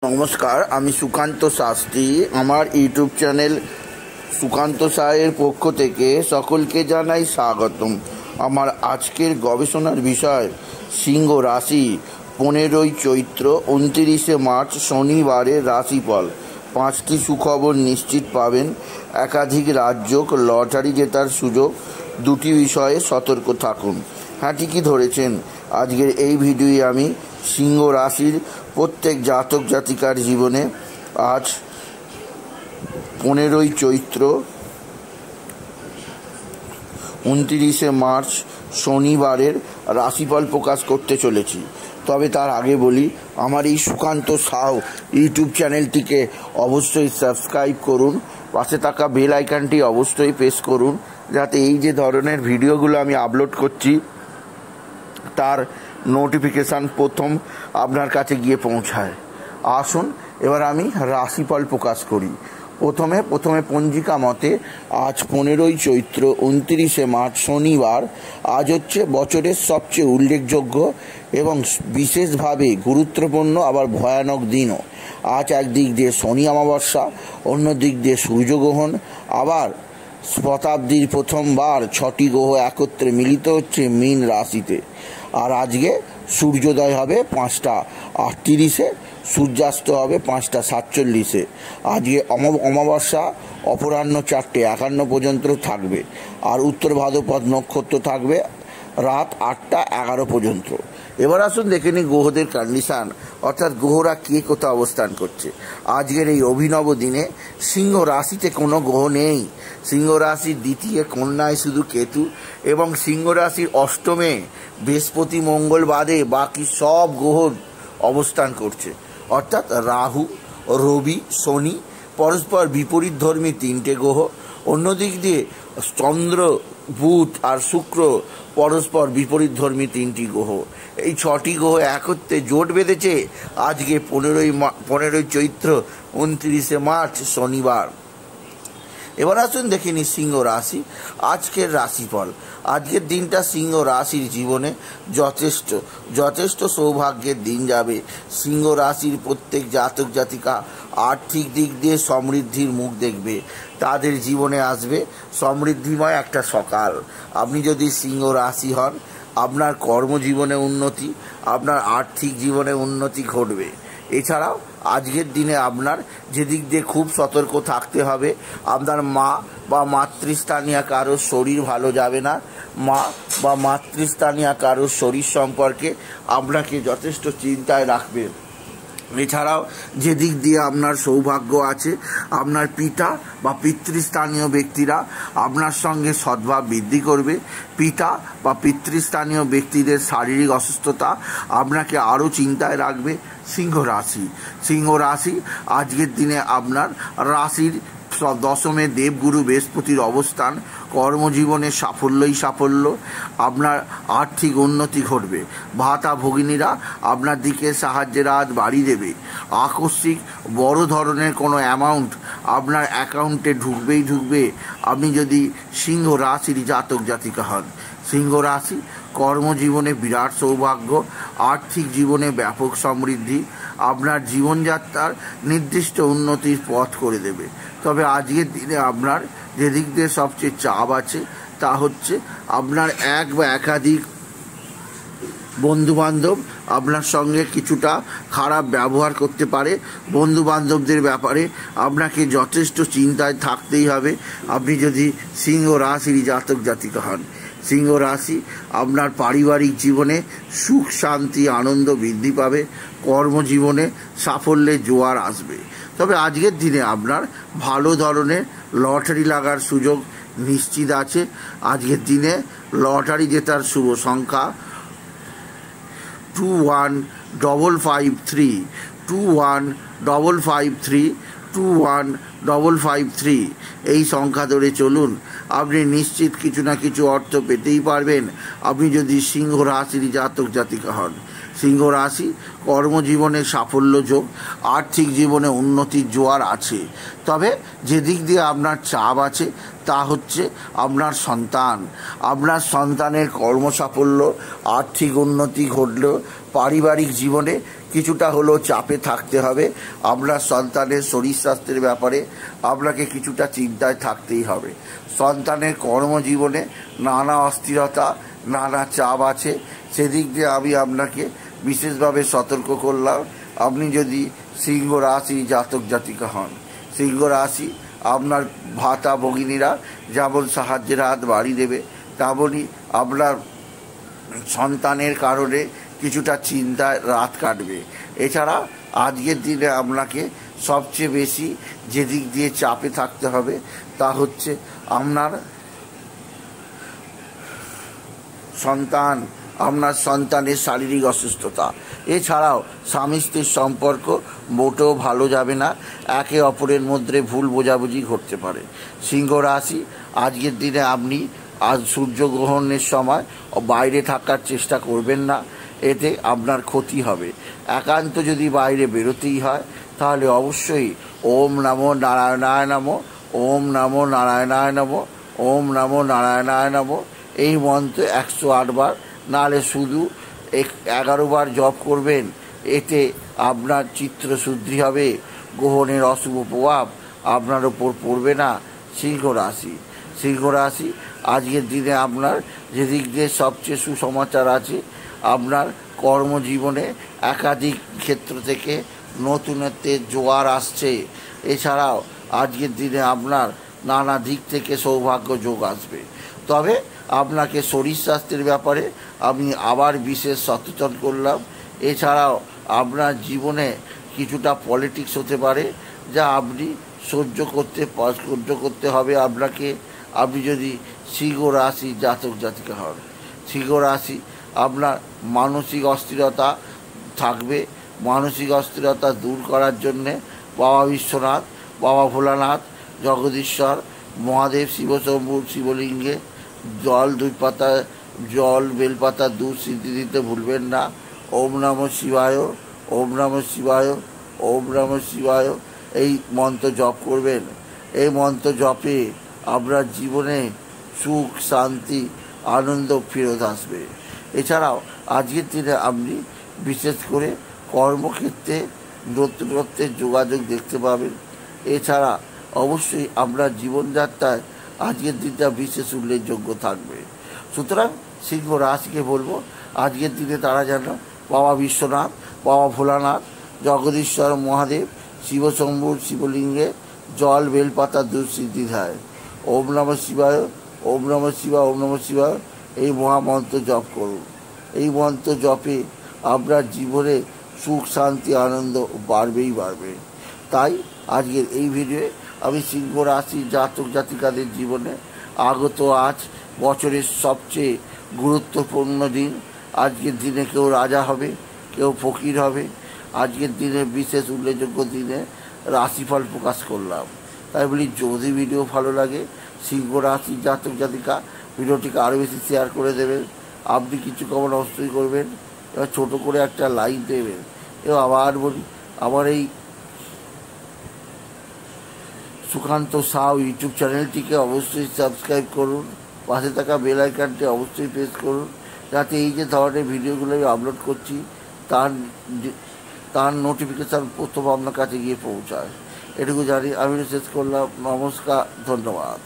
নমস্কার, আমি সুকান্ত শাস্ত্রী। আমার ইউটিউব চ্যানেল সুকান্ত সাহের পক্ষ থেকে সকলকে জানাই স্বাগতম। আমার আজকের গবেষণার বিষয় সিংহ রাশি 15ই চৈত্র 29শে মার্চ শনিবারের রাশিফল। 5টি সুখবর নিশ্চিত পাবেন, একাধিক রাজ্য লটারি জেতার সুযোগ, 2টি বিষয়ে সতর্ক থাকুন। হ্যাঁ, ঠিকই ধরেছেন। আজকের এই ভিডিওয়ে আমি সিংহ রাশির প্রত্যেক জাতক জাতিকার জীবনে আজ 15ই চৈত্র 29শে মার্চ শনিবারের রাশিফল প্রকাশ করতে চলেছি। তবে তার আগে বলি, আমার এই সুকান্ত সাউ ইউটিউব চ্যানেলটিকে অবশ্যই সাবস্ক্রাইব করুন, পাশে থাকা বেল আইকনটি অবশ্যই প্রেস করুন, যাতে এই যে ধরনের ভিডিওগুলো আমি আপলোড করছি তার নোটিফিকেশান প্রথম আপনার কাছে গিয়ে পৌঁছায়। আসুন এবার আমি রাশিফল প্রকাশ করি। প্রথমে পঞ্জিকা মতে আজ 15ই চৈত্র 29শে মার্চ শনিবার। আজ হচ্ছে বছরের সবচেয়ে উল্লেখযোগ্য এবং বিশেষভাবে গুরুত্বপূর্ণ আবার ভয়ানক দিনও। আজ একদিক দিয়ে শনি অমাবস্যা, অন্য দিক দিয়ে সূর্যগ্রহণ। আবার শতাব্দীর প্রথমবার 6টি গ্রহ একত্রে মিলিত হচ্ছে মীন রাশিতে। আর আজকে সূর্যোদয় হবে 5টা 38-এ, সূর্যাস্ত হবে 5টা 47-এ। আজকে অমাবস্যা অপরাহ্ন 4টে 51 পর্যন্ত থাকবে। আর উত্তর ভাদ্রপদ নক্ষত্র থাকবে রাত 8টা 11 পর্যন্ত। এবার আসুন দেখে নিই গ্রহদের কন্ডিশান, অর্থাৎ গ্রহরা কে কোথাও অবস্থান করছে। আজকের এই অভিনব দিনে সিংহ রাশিতে কোনো গ্রহ নেই। সিংহ রাশির দ্বিতীয় কন্যায় শুধু কেতু এবং সিংহ রাশির অষ্টমে বৃহস্পতি মঙ্গল বাদে বাকি সব গ্রহ অবস্থান করছে। অর্থাৎ রাহু, রবি, শনি পরস্পর বিপরীত ধর্মী 3টে গ্রহ। অন্যদিক দিয়ে চন্দ্র, বুধ আর শুক্র পরস্পর বিপরীত ধর্মী 3টি গ্রহ। এই 6টি গ্রহ একত্রে জোট বেঁধেছে আজকে 15ই চৈত্র 29শে মার্চ শনিবার। এবার আসুন দেখে নিই সিংহ রাশি আজকের রাশিফল। আজকের দিনটা সিংহ রাশির জীবনে যথেষ্ট সৌভাগ্যের দিন যাবে। সিংহ রাশির প্রত্যেক জাতক জাতিকা আর্থিক দিক দিয়ে সমৃদ্ধির মুখ দেখবে। তাদের জীবনে আসবে সমৃদ্ধিময় একটা সকাল। আপনি যদি সিংহ রাশি হন, আপনার কর্মজীবনে উন্নতি, আপনার আর্থিক জীবনে উন্নতি ঘটবে। এছাড়াও আজকের দিনে আপনার যেদিক দিয়ে খুব সতর্ক থাকতে হবে, আপনার মা বা মাতৃস্থানীয় কারোর শরীর ভালো যাবে না। মা বা মাতৃস্থানীয় কারোর শরীর সম্পর্কে আপনাকে যথেষ্ট চিন্তায় রাখবে। এছাড়াও যেদিক দিয়ে আপনার সৌভাগ্য আছে, আপনার পিতা বা পিতৃস্থানীয় ব্যক্তিরা আপনার সঙ্গে সদ্ভাব বৃদ্ধি করবে। পিতা বা পিতৃস্থানীয় ব্যক্তিদের শারীরিক অসুস্থতা আপনাকে আরও চিন্তায় রাখবে। সিংহ রাশি আজকের দিনে আপনার রাশির দশমে দেবগুরু বৃহস্পতির অবস্থান। কর্মজীবনে সাফল্য, আপনার আর্থিক উন্নতি ঘটবে। ভাতা ভগিনীরা আপনার দিকে সাহায্যের হাত বাড়িয়ে দেবে। আকস্মিক বড় ধরনের কোনো অ্যামাউন্ট আপনার অ্যাকাউন্টে ঢুকবে আপনি যদি সিংহ রাশির জাতক জাতিকা হন। সিংহ রাশি কর্মজীবনে বিরাট সৌভাগ্য, আর্থিক জীবনে ব্যাপক সমৃদ্ধি, আপনার জীবনযাত্রার নির্দিষ্ট উন্নতির পথ করে দেবে। তবে আজকের দিনে আপনার যেদিক দিয়ে সবচেয়ে চাপ আছে তা হচ্ছে আপনার এক বা একাধিক বন্ধুবান্ধব আপনার সঙ্গে কিছুটা খারাপ ব্যবহার করতে পারে। বন্ধুবান্ধবদের ব্যাপারে আপনাকে যথেষ্ট চিন্তায় থাকতেই হবে আপনি যদি সিংহ রাশির জাতক জাতিকা হন। সিংহ রাশি আপনার পারিবারিক জীবনে সুখ, শান্তি, আনন্দ বৃদ্ধি পাবে। কর্মজীবনে সাফল্যের জোয়ার আসবে। তবে আজকের দিনে আপনার ভালো ধরনের লটারি লাগার সুযোগ নিশ্চিত আছে। আজকের দিনে লটারি জেতার শুভ সংখ্যা 21553, 21553, 21553। এই সংখ্যা ধরে চলুন, আপনি নিশ্চিত কিছু না কিছু অর্থ পেতেই পারবেন আপনি যদি সিংহ রাশির জাতক জাতিকা হন। সিংহ রাশি কর্মজীবনে সাফল্য যোগ, আর্থিক জীবনে উন্নতির জোয়ার আছে। তবে যেদিক দিয়ে আপনার চাপ আছে তা হচ্ছে আপনার সন্তানের কর্মসাফল্য, আর্থিক উন্নতি ঘটলেও পারিবারিক জীবনে কিছুটা হলেও চাপে থাকতে হবে। আপনার সন্তানের শরীর স্বাস্থ্যের ব্যাপারে আপনাকে কিছুটা চিন্তায় থাকতেই হবে। সন্তানের কর্মজীবনে নানা অস্থিরতা, নানা চাপ আছে, সেদিক দিয়ে আমি আপনাকে বিশেষভাবে সতর্ক করলাম। আপনি যদি সিংহ রাশি জাতক জাতিকা হন, সিংহ রাশি আপনার ভাতা ভগিনীরা যেমন সাহায্যের হাত বাড়িয়ে দেবে, তেমনই আপনার সন্তানের কারণে কিছুটা চিন্তায় রাত কাটবে। এছাড়া আজকের দিনে আপনাকে সবচেয়ে বেশি যেদিক দিয়ে চাপে থাকতে হবে তা হচ্ছে আপনার সন্তানের শারীরিক অসুস্থতা। এছাড়াও স্বামী স্ত্রীর সম্পর্ক মোটেও ভালো যাবে না, একে অপরের মধ্যে ভুল বোঝাবুঝি ঘটতে পারে। সিংহ রাশি আজকের দিনে আপনি আজ সূর্যগ্রহণের সময় বাইরে থাকার চেষ্টা করবেন না, এতে আপনার ক্ষতি হবে। একান্ত যদি বাইরে বেরোতেই হয় তাহলে অবশ্যই ওম নমো নারায়ণায় নমঃ, ওম নমো নারায়ণায় নমঃ, ওম নমো নারায়ণায় নমঃ এই মন্ত্র 108 বার, নাহলে শুধু 11 বার জপ করবেন। এতে আপনার চিত্তশুদ্ধি হবে, গ্রহণের অশুভ প্রভাব আপনার ওপর পড়বে না। সিংহ রাশি আজকের দিনে আপনার যেদিক দিয়ে সবচেয়ে সুসমাচার আছে, আপনার কর্মজীবনে একাধিক ক্ষেত্র থেকে নতুনত্বের জোয়ার আসছে। এছাড়াও আজকের দিনে আপনার নানা দিক থেকে সৌভাগ্য যোগ আসবে। তবে আপনাকে শরীর স্বাস্থ্যের ব্যাপারে আমি আবার বিশেষ সচেতন করলাম। এছাড়াও আপনার জীবনে কিছুটা পলিটিক্স হতে পারে, যা আপনি সহ্য করতে হবে আপনাকে। আপনি যদি সিংহ রাশি জাতক জাতিকা হন, সিংহ রাশি আপনার মানসিক অস্থিরতা থাকবে। মানসিক অস্থিরতা দূর করার জন্যে বাবা বিশ্বনাথ, বাবা ভোলানাথ, জগদীশ্বর, মহাদেব, শিবশম্ভুর শিবলিঙ্গে জল বেলপাতা দুধ সিদ্ধি দিতে ভুলবেন না। ওম নমঃ শিবায়, ওম নমঃ শিবায়, ওম নমঃ শিবায় এই মন্ত্র জপ করবেন। এই মন্ত্র জপে আপনার জীবনে সুখ, শান্তি, আনন্দ ফেরত আসবে। এছাড়াও আজকের দিনে আপনি বিশেষ করে কর্মক্ষেত্রে নতুনত্বের যোগাযোগ দেখতে পাবেন। এছাড়া অবশ্যই আপনার জীবনযাত্রায় আজকের দিনটা বিশেষ উল্লেখযোগ্য থাকবে। সুতরাং সিংহ রাশিকে বলবো আজকের দিনে তারা যেন বাবা বিশ্বনাথ, বাবা ভোলানাথ, জগদীশ্বর, মহাদেব, শিবশম্ভুর শিবলিঙ্গে জল বেলপাতা দুধ সিদ্ধি দেয়। ওম নমঃ শিবায়, ওম নমঃ শিবায়, ওম নমঃ শিবায় এই মহামন্ত্র জপ করুন। এই মন্ত্র জপে আপনার জীবনে সুখ, শান্তি, আনন্দ বাড়বে। তাই আজকের এই ভিডিওয়ে আমি সিংহ রাশি জাতক জাতিকাদের জীবনে আগত আজ বছরের সবচেয়ে গুরুত্বপূর্ণ দিন। আজকের দিনে কেউ রাজা হবে, কেউ ফকির হবে। আজকের দিনে বিশেষ উল্লেখযোগ্য দিনে রাশিফল প্রকাশ করলাম। তাই বলি, যদি ভিডিও ভালো লাগে সিংহ রাশি জাতক জাতিকা ভিডিওটিকে আরও বেশি শেয়ার করে দেবেন। আপনি কিছু কমেন্ট অবশ্যই করবেন, এবার ছোটো করে একটা লাইক দেবেন। এবার আবার বলি, আমার এই সুকান্ত সাউ ইউটিউব চ্যানেলটিকে অবশ্যই সাবস্ক্রাইব করুন, পাশে থাকা বেল আইকনটি অবশ্যই প্রেস করুন, যাতে এই যে ধরনের ভিডিওগুলো আমি আপলোড করছি তার নোটিফিকেশান প্রথম আপনার কাছে গিয়ে পৌঁছায়। এটুকু জানি। আমি শেষ করলাম। নমস্কার, ধন্যবাদ।